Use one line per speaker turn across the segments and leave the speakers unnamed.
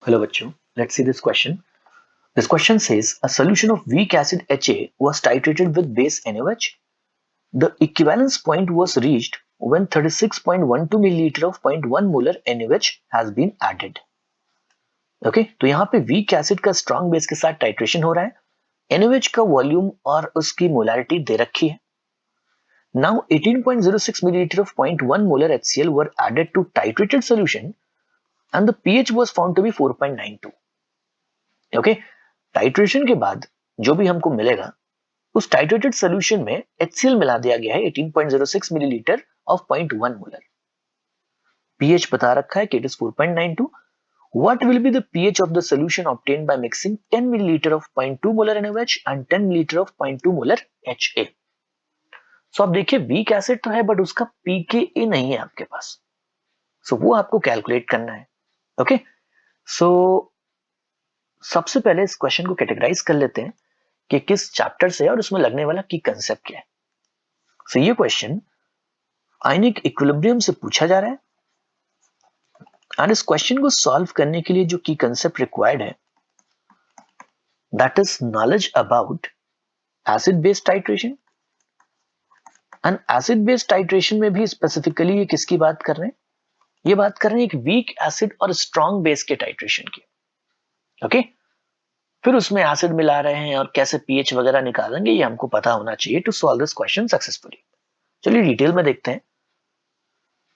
Hello bachcho, let's see this question. This question says a solution of weak acid HA was titrated with base NaOH. The equivalence point was reached when 36.12 milliliter of 0.1 molar NaOH has been added. Okay तो यहाँ पे weak acid का strong base के साथ titration हो रहा है. NaOH का वॉल्यूम और उसकी मोलारिटी दे रखी है. Now 18.06 milliliter of 0.1 molar HCl were added to titrated solution and the pH was found to be 4.92. Okay titration के बाद जो भी हमको मिलेगा उस टाइट्रेटेड सोल्यूशन में HCl मिला दिया गया है 18.06 मिलीलीटर ऑफ 0.1 मोलर. pH बता रखा है कि it is 4.92. What will be the pH of the solution obtained by mixing 10 milliliter of 0.2 molar NaOH and 10 milliliter of 0.2 molar HA? So आप देखिए वीक एसिड तो है बट उसका pKa नहीं है आपके पास. So वो आपको कैलकुलेट करना है. ओके सो सबसे पहले इस क्वेश्चन को कैटेगराइज कर लेते हैं कि किस चैप्टर से है और उसमें लगने वाला की कंसेप्ट क्या है. सो ये क्वेश्चन आयनिक इक्विलिब्रियम से पूछा जा रहा है और इस क्वेश्चन को सॉल्व करने के लिए जो की कंसेप्ट रिक्वायर्ड है that is knowledge about acid base titration. And acid base titration में भी स्पेसिफिकली ये किसकी बात कर रहे हैं, ये बात कर रहे हैं एक वीक एसिड और स्ट्रॉन्ग बेस के टाइट्रेशन की. ओके फिर उसमें एसिड मिला रहे हैं और कैसे पीएच वगैरह निकालेंगे ये हमको पता होना चाहिए to solve this question successfully. चलिए डिटेल में देखते हैं.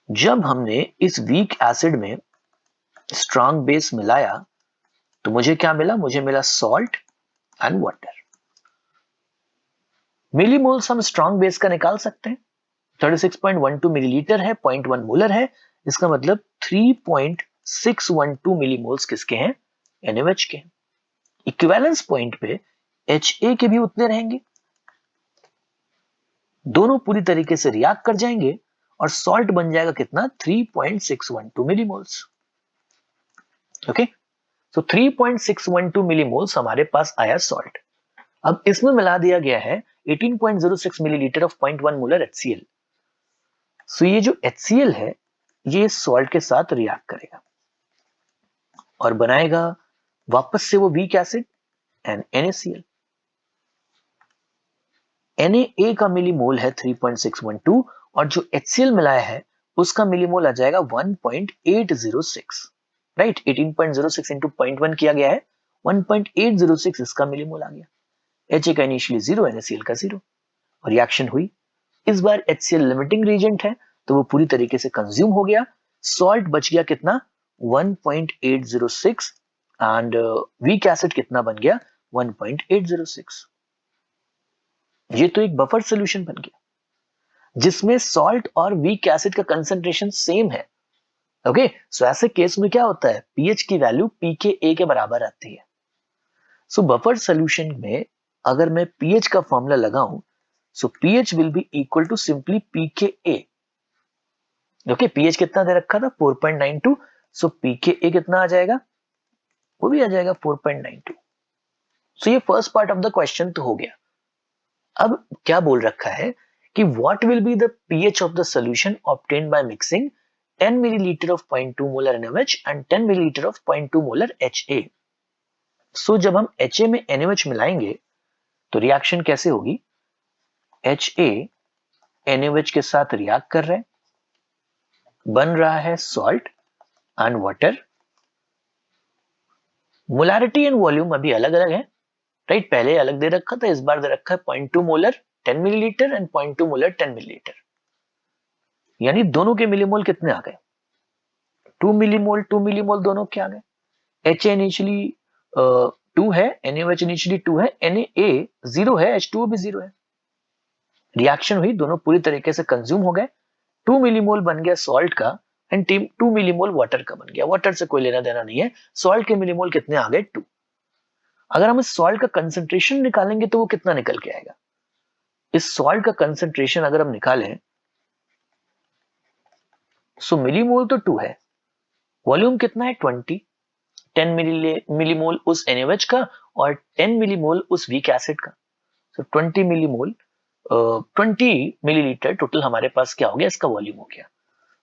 जब हमने इस वीक एसिड में स्ट्रॉन्ग बेस मिलाया तो मुझे क्या मिला, मुझे मिला सॉल्ट एंड वाटर. मिलीमोल्स हम स्ट्रॉन्ग बेस का निकाल सकते हैं. 36.12 मिलीलीटर है, 0.1 मोलर है, इसका मतलब 3.612 मिलीमोल्स किसके हैं, NaOH के. इक्विवेलेंस पॉइंट पे HA के भी उतने रहेंगे, दोनों पूरी तरीके से रिएक्ट कर जाएंगे और सॉल्ट बन जाएगा कितना 3.612 मिलीमोल्स. ओके सो 3.612 मिलीमोल्स हमारे पास आया सॉल्ट. अब इसमें मिला दिया गया है 18.06 मिलीलीटर ऑफ 0.1 मोलर HCl. सो ये जो HCl है ये सॉल्ट के साथ रिएक्ट करेगा और बनाएगा वापस से वो week acid and NaCl. Na का मिलीमोल है 3.612 और जो HCl मिलाया है उसका मिलीमोल आ जाएगा 1.806. राइट 18.06 इंटू 0.1 किया गया है, 1.806 इसका मिलीमोल आ गया. HA का इनिशियली 0, NaCl का 0 और रिएक्शन हुई. इस बार HCl लिमिटिंग रीजेंट है तो वो पूरी तरीके से कंज्यूम हो गया. सॉल्ट बच गया कितना 1.806 एंड वीक एसिड कितना बन गया 1.806. ये तो एक बफर सॉल्यूशन बन गया जिसमें सॉल्ट और वीक एसिड का कंसंट्रेशन सेम है. ओके सो ऐसे केस में क्या होता है, pH की वैल्यू pKa के बराबर आती है. सो बफर सॉल्यूशन में अगर मैं pH का फॉर्मूला लगाऊं so pH will be equal to simply pKa. Okay pH कितना दे रखा था 4.92, सो pKa कितना आ जाएगा, वो भी आ जाएगा 4.92. सो ये first part of the question तो हो गया. अब क्या बोल रखा है कि what will be the pH of the solution obtained by mixing 10 milliliter of 0.2 molar NaOH and 10 milliliter of 0.2 molar HA. सो जब हम HA में NaOH मिलाएंगे तो रिएक्शन कैसे होगी, HA NaOH के साथ रिएक्ट कर रहा है, बन रहा है salt and water. Molarity and volume अभी अलग अलग है. राइट पहले अलग दे रखा था, इस बार दे रखा है 0.2 molar 10 millilitre and 0.2 molar 10 millilitre. यानी दोनों के मिलीमोल कितने आ गए 2 मिलीमोल दोनों के आ गए. HA इनिशियली 2 है, NaOH इनिशियली 2 है, Na 0 है, H2O भी 0 है. रिएक्शन हुई, दोनों पूरी तरीके से कंज्यूम हो गए. 2 मिलीमोल बन गया सॉल्ट का एंड 2 मिलीमोल वाटर का बन गया. वाटर से कोई लेना देना नहीं है. सॉल्ट के मिलीमोल कितने आ गए 2. अगर हम इस सॉल्ट का कंसंट्रेशन निकालेंगे तो वो कितना निकल के आएगा, इस सॉल्ट का कंसंट्रेशन अगर हम निकालें सो मिलीमोल तो 2 है, वॉल्यूम कितना है 20, 10 मिलीमोल उस NaOH का और 10 मिलीमोल उस वीक एसिड का. सो 20 मिलीमोल 20 मिलीलीटर टोटल हमारे पास क्या हो गया, इसका वॉल्यूम हो गया.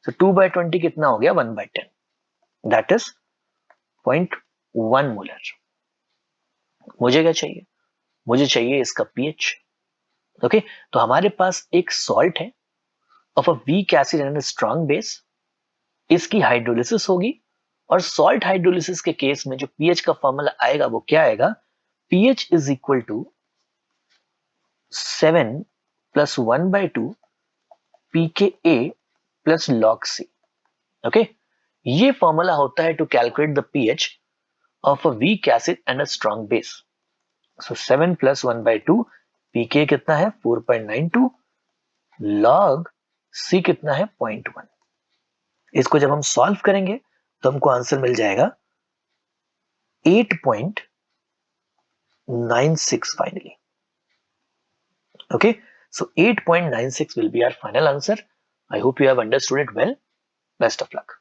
सो 2/20 कितना हो गया 1/10, दैट इज 1 मोलर। मुझे क्या चाहिए? मुझे चाहिए इसका पीएच। ओके, तो हमारे पास एक सॉल्ट है of a weak acid and strong base, इसकी हाइड्रोलिसिस होगी, और सॉल्ट हाइड्रोलिसिस के केस में जो पीएच का फॉर्मूला आएगा वो क्या आएगा? pH is equal to 7 plus 1/2 pKa plus log C। Okay, ये फॉर्मूला होता है to calculate the pH of a weak acid and a strong base. So 7 plus 1/2 pK कितना है? 4.92, log C कितना है? 0.1। इसको जब हम सॉल्व करेंगे तो हमको आंसर मिल जाएगा 8.96 finally. Okay, so 8.96 will be our final answer. I hope you have understood it well. Best of luck.